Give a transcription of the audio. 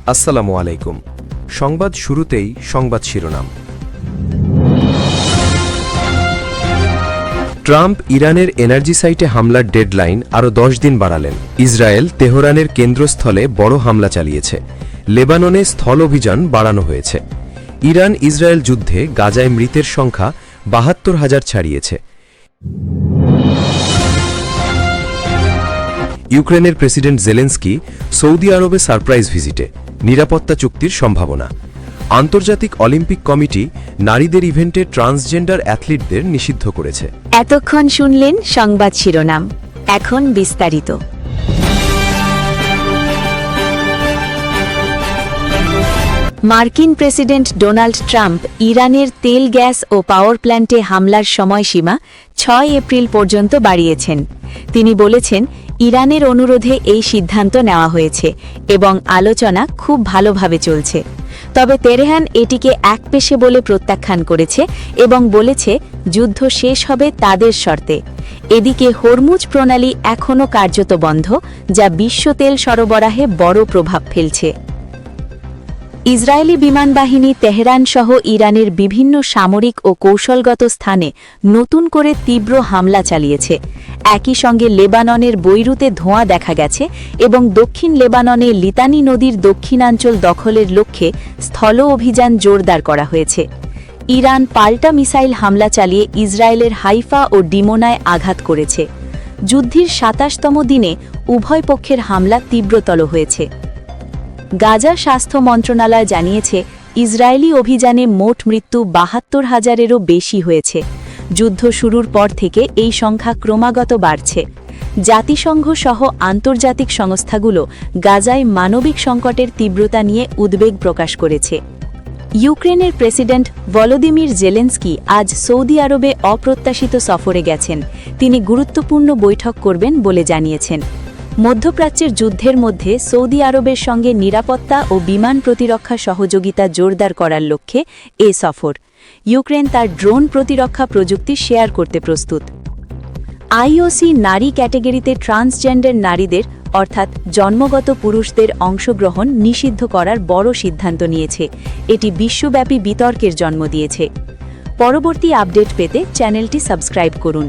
আসসালামু আলাইকুম। সংবাদ শুরুতেই সংবাদ শিরোনাম। ট্রাম্প ইরানের এনার্জি সাইটে হামলার ডেডলাইন আরও 10 দিন বাড়ালেন। ইসরায়েল তেহরানের কেন্দ্রস্থলে বড় হামলা চালিয়েছে। লেবাননে স্থল অভিযান বাড়ানো হয়েছে। ইরান ইসরায়েল যুদ্ধে গাজায় মৃতের সংখ্যা ৭২,০০০ ছাড়িয়েছে। ইউক্রেনের প্রেসিডেন্ট জেলেন্সকি সৌদি আরবে সারপ্রাইজ ভিজিটে, নিরাপত্তা চুক্তির সম্ভাবনা। আন্তর্জাতিক অলিম্পিক কমিটি নারীদের ইভেন্টে ট্রান্সজেন্ডার অ্যাথলিটদের নিষিদ্ধ করেছে। এতক্ষণ শুনলেন সংবাদ শিরোনাম, এখন বিস্তারিত। মার্কিন প্রেসিডেন্ট ডোনাল্ড ট্রাম্প ইরানের তেল, গ্যাস ও পাওয়ার প্ল্যান্টে হামলার সময়সীমা ৬ এপ্রিল পর্যন্ত বাড়িয়েছেন। তিনি বলেছেন, ইরানের অনুরোধে এই সিদ্ধান্ত নেওয়া হয়েছে এবং আলোচনা খুব ভালোভাবে চলছে। তবে তেহরান এটিকে একপেশে বলে প্রত্যাখ্যান করেছে এবং বলেছে যুদ্ধ শেষ হবে তাদের শর্তে। এদিকে হরমুজ প্রণালী এখনও কার্যত বন্ধ, যা বিশ্ব তেল সরবরাহে বড় প্রভাব ফেলছে। ইসরায়েলি বিমানবাহিনী তেহরান সহ ইরানের বিভিন্ন সামরিক ও কৌশলগত স্থানে নতুন করে তীব্র হামলা চালিয়েছে। একই সঙ্গে লেবাননের বৈরুতে ধোঁয়া দেখা গেছে এবং দক্ষিণ লেবাননে লিতানি নদীর দক্ষিণাঞ্চল দখলের লক্ষ্যে স্থল অভিযান জোরদার করা হয়েছে। ইরান পাল্টা মিসাইল হামলা চালিয়ে ইসরায়েলের হাইফা ও ডিমোনায় আঘাত করেছে। যুদ্ধের ২৭তম দিনে উভয় পক্ষের হামলা তীব্রতর হয়েছে। গাজা স্বাস্থ্য মন্ত্রণালয় জানিয়েছে, ইসরায়েলি অভিযানে মোট মৃত্যু ৭২,০০০-এরও বেশি হয়েছে। যুদ্ধ শুরুর পর থেকে এই সংখ্যা ক্রমাগত বাড়ছে। জাতিসংঘ সহ আন্তর্জাতিক সংস্থাগুলো গাজায় মানবিক সংকটের তীব্রতা নিয়ে উদ্বেগ প্রকাশ করেছে। ইউক্রেনের প্রেসিডেন্ট ভলোদিমির জেলেন্সকি আজ সৌদি আরবে অপ্রত্যাশিত সফরে গেছেন। তিনি গুরুত্বপূর্ণ বৈঠক করবেন বলে জানিয়েছেন। মধ্যপ্রাচ্যের যুদ্ধের মধ্যে সৌদি আরবের সঙ্গে নিরাপত্তা ও বিমান প্রতিরক্ষা সহযোগিতা জোরদার করার লক্ষ্যে এ সফর। ইউক্রেন তার ড্রোন প্রতিরক্ষা প্রযুক্তি শেয়ার করতে প্রস্তুত। আইওসি নারী ক্যাটেগরিতে ট্রান্সজেন্ডার নারীদের অর্থাৎ জন্মগত পুরুষদের অংশগ্রহণ নিষিদ্ধ করার বড় সিদ্ধান্ত নিয়েছে। এটি বিশ্বব্যাপী বিতর্কের জন্ম দিয়েছে। পরবর্তী আপডেট পেতে চ্যানেলটি সাবস্ক্রাইব করুন।